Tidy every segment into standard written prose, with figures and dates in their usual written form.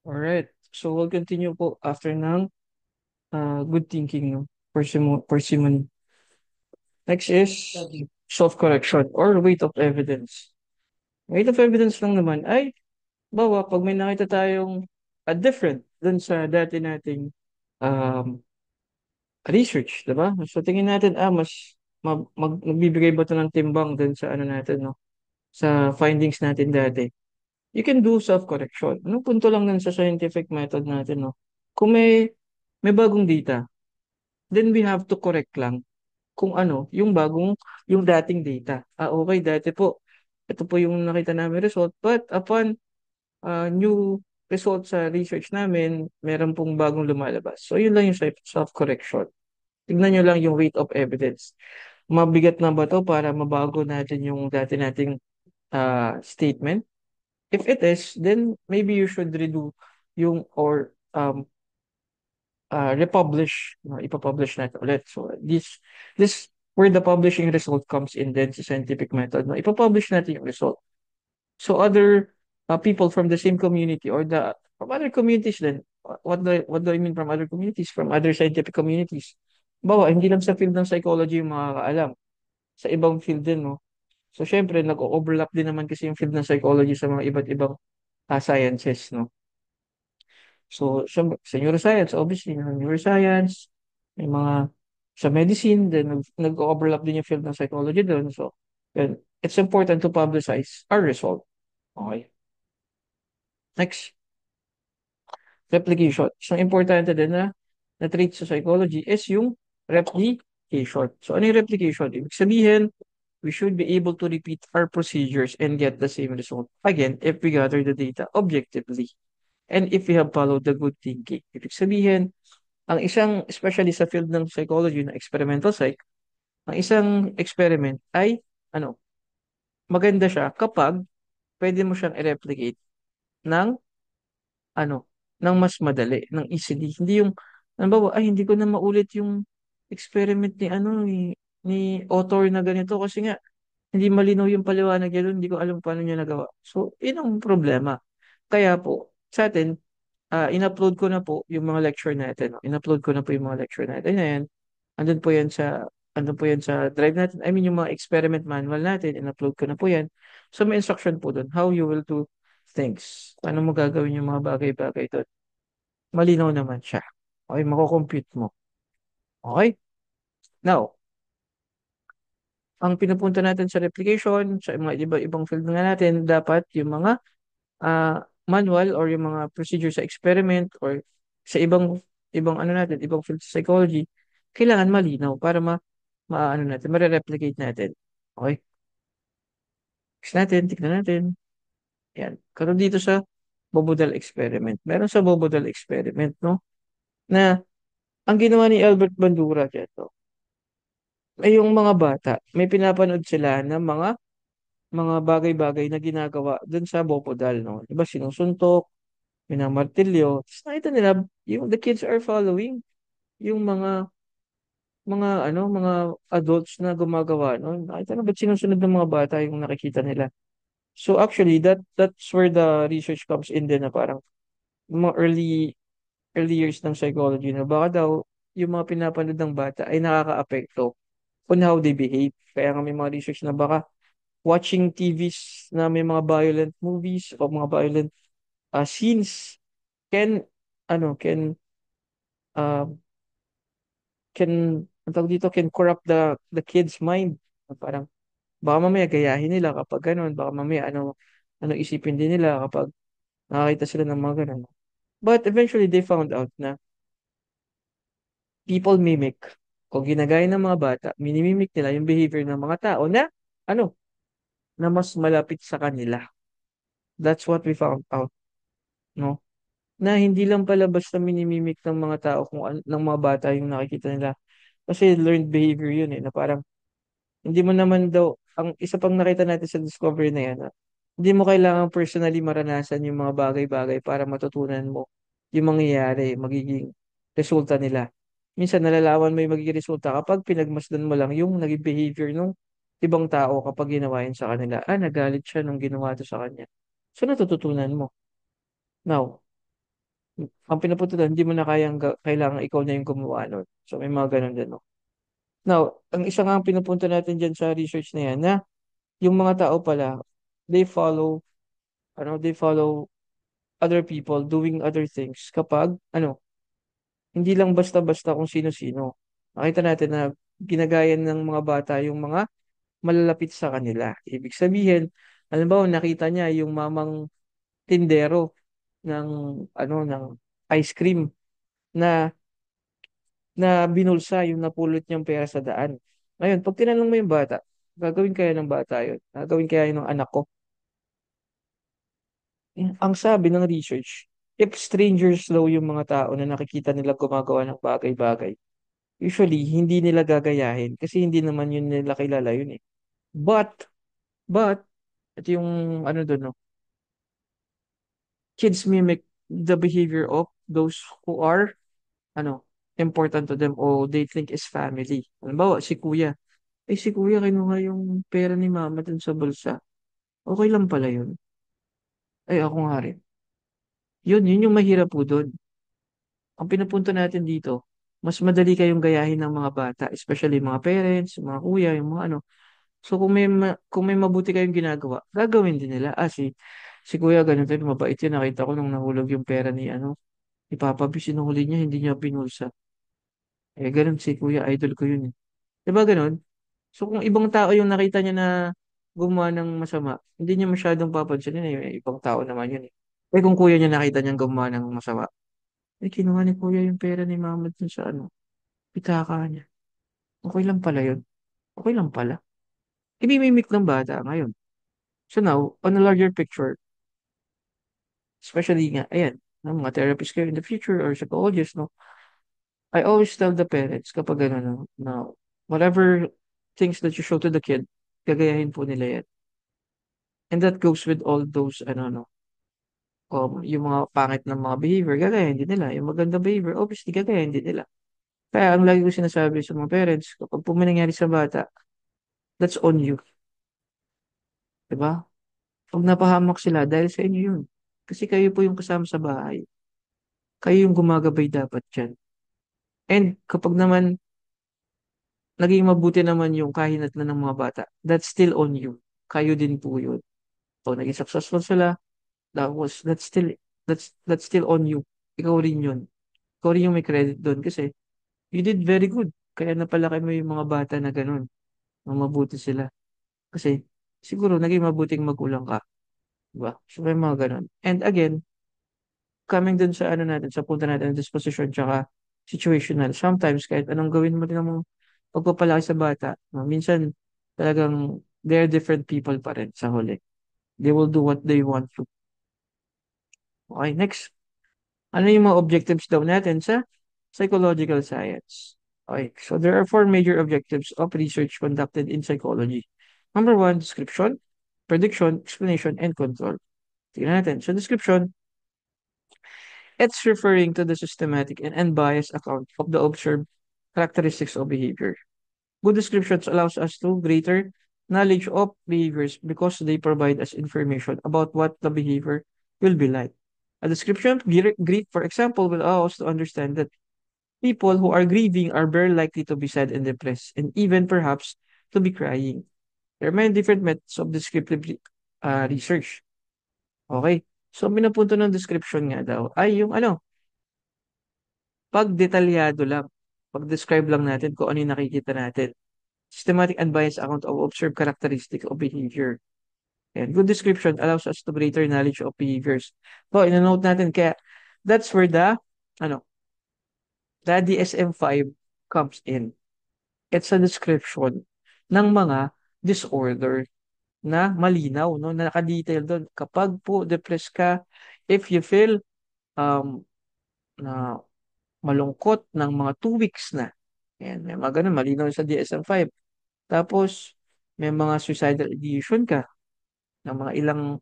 Alright. So we'll continue po after ng good thinking, no? Parsimony. Next is self-correction or weight of evidence. Weight of evidence lang naman ay, bawa, pag may nakita tayong different dun sa dati nating um, research, diba? So tingin natin, magbibigay ba ito ng timbang dun sa ano natin, no? Sa findings natin dati. You can do self-correction. Anong punto lang nun sa scientific method natin, no? Kung may bagong data, then we have to correct lang kung ano, yung dating data. Okay, dati po, ito po yung nakita namin result, but upon new result sa research namin, meron pong bagong lumalabas. So, yun lang yung self-correction. Tignan nyo lang yung weight of evidence. Mabigat na ba to para mabago natin yung dati nating statement? If it is, then maybe you should redo yung or republish, ipapublish natin ulit. So this where the publishing result comes in then sa scientific method, no? Ipapublish natin yung result. So other people from the same community or the from other communities then, what do I mean from other communities? From other scientific communities. Bawa, hindi lang sa field ng psychology yung makakaalam. Sa ibang field din, no? So syempre, nag-overlap din naman kasi yung field ng psychology sa mga iba't ibang sciences, no? So, sa neuroscience, obviously, neuroscience, may mga sa medicine, then nag-overlap din yung field ng psychology doon. So, yun, it's important to publicize our result. Okay. Next, replication. So, importante din na trait sa psychology is yung replication. So, ano yung replication? Ibig sabihin, we should be able to repeat our procedures and get the same result. Again, if we gather the data objectively and if we have followed the good thinking. Ibig sabihin, ang isang, especially sa field ng psychology na experimental psych, ang isang experiment ay, ano, maganda siya kapag pwede mo siyang i-replicate ng, ano, ng mas madali, ng easily. Hindi yung, halimbawa, ay, hindi ko na maulit yung experiment ni author na ganito kasi nga, hindi malinaw yung paliwanag niya doon, hindi ko alam paano niya nagawa. So, yun ang problema. Kaya po, sa atin, in-upload ko na po yung mga lecture natin. No? In-upload ko na po yung mga lecture natin. Ayan. Andun po yan sa andun po yan sa drive natin. I mean, yung mga experiment manual natin, in-upload ko na po yan. So, may instruction po doon. How you will do things. Paano mo gagawin yung mga bagay-bagay doon. Malinaw naman siya. Okay, mako-compute mo. Okay? Now, ang pinupunta natin sa replication, sa mga iba-ibang field nga natin, dapat yung mga manual or yung mga procedure sa experiment or sa ibang ano natin, ibang field sa psychology, kailangan malinaw para ano natin, replicate natin. Okay? Next natin, tignan natin. Yan. Karoon dito sa Bobodal experiment. Meron sa Bobodal experiment, no? Na ang ginawa ni Albert Bandura dito, ay yung mga bata, may pinapanood sila ng mga bagay-bagay na ginagawa dun sa Bobodal, no? Diba, sinusuntok, minamartilyo. Tapos nakita nila, yung the kids are following yung mga adults na gumagawa, no? Nakita na ba't sinusunod ng mga bata yung nakikita nila? So actually, that's where the research comes in din na parang yung mga early years ng psychology na baka daw yung mga pinapanood ng bata ay nakakaapekto on how they behave. Kaya nga may mga research na baka watching TVs na may mga violent movies o mga violent scenes can ano uh, can ang tawag dito can corrupt the kid's mind. Parang baka mamaya gayahin nila kapag ganun, baka mamaya ano isipin din nila kapag nakakita sila ng mga ganun. But eventually they found out na people mimic o ginagaya ng mga bata, minimimic nila yung behavior ng mga tao na ano na mas malapit sa kanila. That's what we found out, no? Na hindi lang pala basta minimimic ng mga tao ng mga bata yung nakikita nila. Kasi learned behavior yun na parang hindi mo naman daw, ang isa pang nakita natin sa discovery na yan, hindi mo kailangan personally maranasan yung mga bagay-bagay para matutunan mo yung mangyayari, magiging resulta nila. Minsan nalalaman mo yung magiging resulta kapag pinagmasdan mo lang yung naging behavior ng ibang tao kapag ginawa yun sa kanila. Nagalit siya nung ginawa to sa kanya. So natututunan mo. Now, Ang pinapunto doon, hindi mo na kailangan ikaw na yung gumawa nun. So, may mga ganun din, no? Now, ang isa nga ang pinupunto natin dyan sa research na yan, na yung mga tao pala, they follow, they follow other people doing other things kapag, hindi lang basta-basta kung sino-sino. Nakita natin na ginagayan ng mga bata yung mga malalapit sa kanila. Ibig sabihin, halimbawa nakita niya yung mamang tindero ng ng ice cream na binulsa yung napulot niyang pera sa daan. Ngayon, pag tinanong mo yung bata, gagawin kaya ng bata yun? Gagawin kaya yun ng anak ko? Ang sabi ng research, if strangers daw yung mga tao na nakikita nila gumagawa ng bagay-bagay, usually, hindi nila gagayahin kasi hindi naman yun nila kilala yun eh. But, but, ito yung doon, no? Kids mimic the behavior of those who are, ano, important to them o they think is family. Halimbawa, si kuya. Eh, si kuya kinuha yung pera ni mama dun sa bulsa. Okay lang pala yun. Ay, ako nga rin. Yun yung mahirap po doon. Ang pinupunto natin dito, mas madali kayong gayahin ng mga bata, especially mga parents, mga kuya, yung mga ano. So kung may mabuti kayong ginagawa, gagawin din nila. Si kuya ganun din, mabait yun. Nakita ko nung nahulog yung pera ni Papa B, sinuhuli niya, hindi niya pinulsa. Eh, ganun si kuya, idol ko yun eh. Diba ganun? So kung ibang tao yung nakita niya na gumawa ng masama, hindi niya masyadong papansinin eh. May ibang tao naman yun eh. Eh kung kuya niya nakita niyang gumawa ng masama, eh kinuha ni kuya yung pera ni mama dun sa pitaka niya. Okay lang pala yun. Okay lang pala. Ibimimik ng bata ngayon. So now, on a larger picture, especially nga, ayan, ng mga therapist kayo in the future or psychologists, no? I always tell the parents kapag ano, no, na whatever things that you show to the kid, gagayahin po nila yan. And that goes with all those, yung mga pangit ng mga behavior, gagayahin din nila. Yung maganda behavior, obviously, gagayahin din nila. Kaya ang lagi ko sinasabi sa mga parents, kapag po may nangyari sa bata, that's on you. Diba? Pag napahamak sila, dahil sa inyo yun. Kasi kayo po yung kasama sa bahay. Kayo yung gumagabay dapat dyan. And kapag naman naging mabuti naman yung kahinatnan ng mga bata, that's still on you. Kayo din po yun. So, naging successful sila, that's still on you. Ikaw rin yun. Ikaw rin yung may credit doon kasi you did very good. Kaya napalaki mo yung mga bata na ganun. Na mabuti sila. Kasi siguro naging mabuting magulang ka. Diba? So, may mga ganun. And again, coming dun sa natin, sa punta natin ng disposition tsaka situational. Sometimes, kahit anong gawin mo din ng pagpapalaki sa bata, no, minsan talagang they're different people pa rin sa huli. They will do what they want to. Okay, next. Ano yung mga objectives daw natin sa psychological science? Okay, so there are four major objectives of research conducted in psychology. Number one, description, prediction, explanation, and control. Tingnan natin. So description, it's referring to the systematic and unbiased account of the observed characteristics of behavior. Good descriptions allows us to greater knowledge of behaviors because they provide us information about what the behavior will be like. A description of grief, for example, will allow us to understand that people who are grieving are very likely to be sad and depressed, and even perhaps to be crying. There are many different methods of descriptive research. Okay? So, minapunto ng description nga daw ay yung pag detalyado lang. Pag-describe lang natin kung ano yung nakikita natin. Systematic and biased account of observed characteristics of behavior. And good description allows us to greater knowledge of behaviors. So, ina-note natin, kaya that's where ano, the DSM-5 comes in. It's a description ng mga disorder na malinaw, no, na naka-detail doon. Kapag po depressed ka, if you feel um, na malungkot ng mga 2 weeks na, ayan, may mga ganun, malinaw sa DSM-5. Tapos, may mga suicidal ideation ka ng mga ilang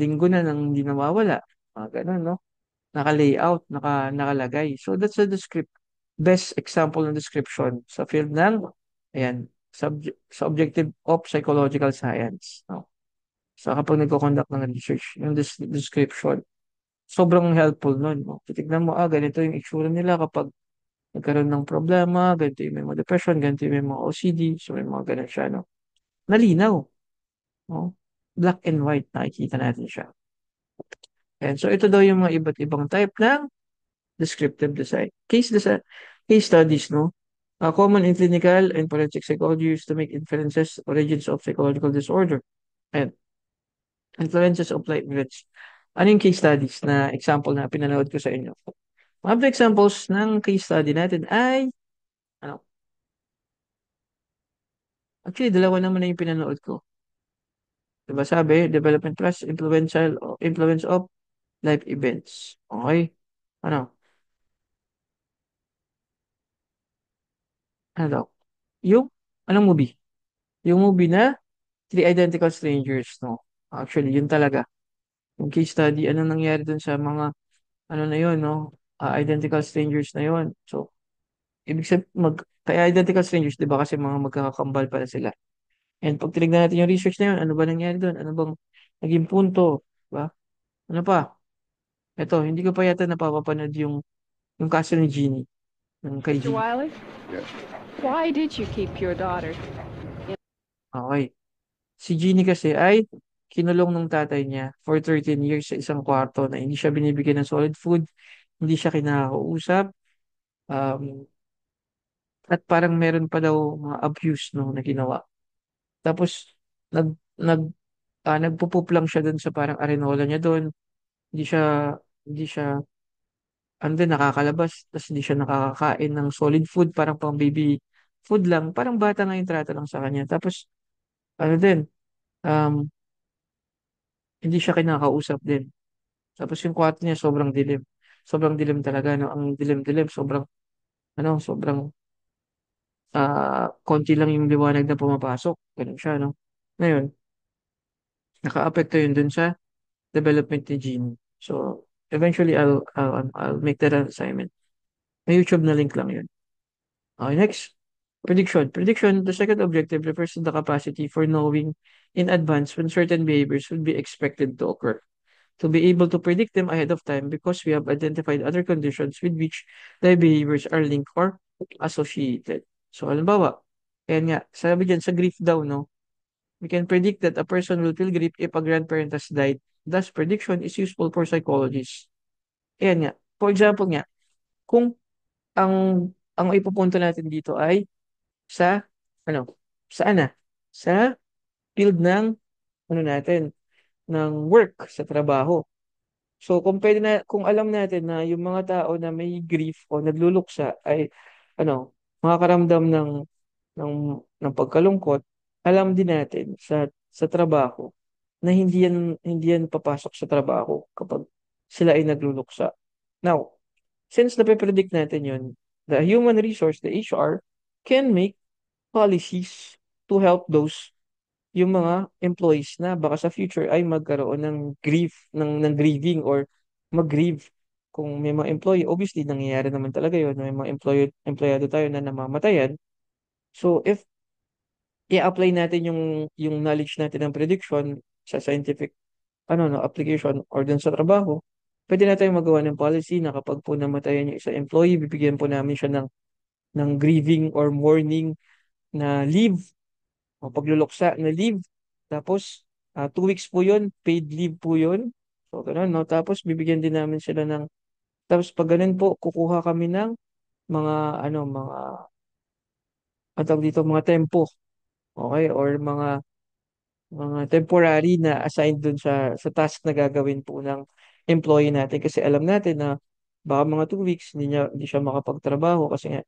linggo na nang hindi nawawala. Mga ganun, no? Naka-layout, nakalagay. So, that's a best example ng description sa field ng, ayan, sa objective of psychological science. No? So, kapag nagko-conduct ng research, yung description. sobrang helpful nun, no? Titignan mo, ganito yung itsura nila kapag nagkaroon ng problema, ganito yung may mga depression, ganito yung may mga OCD, so may mga ganun siya, no? Nalinaw, no? Black and white, nakikita natin siya. And so ito daw yung mga iba't ibang type ng descriptive design. Case studies, no? Common in clinical and forensic psychology used to make inferences, origins of psychological disorder, and influences of life events. Ano yung case studies na example na pinanood ko sa inyo? One of the examples ng case study natin ay, ano, actually, dalawa naman na yung pinanood ko. Diba sabi, development plus influence of life events. Okay? Ano? Ano daw? Yung, anong movie? Yung movie na Three Identical Strangers, no? Actually, yun talaga. Yung case study, ano nangyari dun sa mga, ano na yun, no? Identical strangers na yun. So, ibig sabihin, kaya identical strangers, di ba? Kasi mga magkakakambal pala sila. And pag tinignan natin yung research na yun, ano ba nangyari doon? Ano bang naging punto? Diba? Ano pa? Ito, hindi ko pa yata napapapanood yung kaso ni Jeannie, ng kay Mr. G. Wiley, why did you keep your daughter? Okay. Si Jeannie kasi ay kinulong ng tatay niya for 13 years sa isang kwarto na hindi siya binibigyan ng solid food, hindi siya kinakausap, um, at parang meron pa daw mga abuse no, na ginawa. Tapos, nag, nag, nagpupup lang siya doon sa parang arenola niya doon. Hindi siya, hindi siya, ano din, nakakalabas. Tapos hindi siya nakakakain ng solid food, parang pang baby food lang. Parang bata nga yung trato lang sa kanya. Tapos, ano din, um, hindi siya kinakausap din. Tapos yung kwarto niya sobrang dilim. Sobrang dilim talaga, no? Ang dilim-dilim, sobrang, konti lang yung liwanag na pumapasok. Ganun siya, no? Ngayon, naka-apekto yun dun sa development ni Gene. So, eventually, I'll make that an assignment. May YouTube na link lang yun. Okay, next. Prediction. Prediction, the second objective refers to the capacity for knowing in advance when certain behaviors would be expected to occur. To be able to predict them ahead of time because we have identified other conditions with which the behaviors are linked or associated. So, halimbawa, kaya nga, sabi dyan sa grief daw, no, we can predict that a person will feel grief if a grandparent has died. Thus, prediction is useful for psychologists. Ayan nga. For example nga, kung ang ang ipupunto natin dito ay sa ano, saan na? Sa field ng ano natin, ng work, sa trabaho. So kung alam natin na yung mga tao na may grief o nagluluksa ay ano, makakaramdam ng ng pagkalungkot, alam din natin sa trabaho na hindi yan papasok sa trabaho kapag sila ay nagluluksa. Now, since nape-predict natin yun, the human resource, the HR, can make policies to help yung mga employees na baka sa future ay magkaroon ng ng grieving or mag-grieve. Kung may mga employee, obviously nangyayari naman talaga yun, may mga empleyado tayo na namamatayan. So if i-apply natin yung knowledge natin ng prediction sa scientific no, application or dun sa trabaho, pwede na tayong magawa ng policy na kapag po namatayan yung isang employee, bibigyan po namin siya ng grieving or mourning na leave o pagluluksa na leave. Tapos, 2 weeks po yun, paid leave po yun. So, ganun, no? Tapos, bibigyan din namin sila tapos pag ganun po, kukuha kami ng mga, ang tawag dito, mga tempo. Okay? Or mga temporary na assigned dun sa task na gagawin po ng employee natin. Kasi alam natin na baka mga 2 weeks, hindi siya makapagtrabaho kasi nga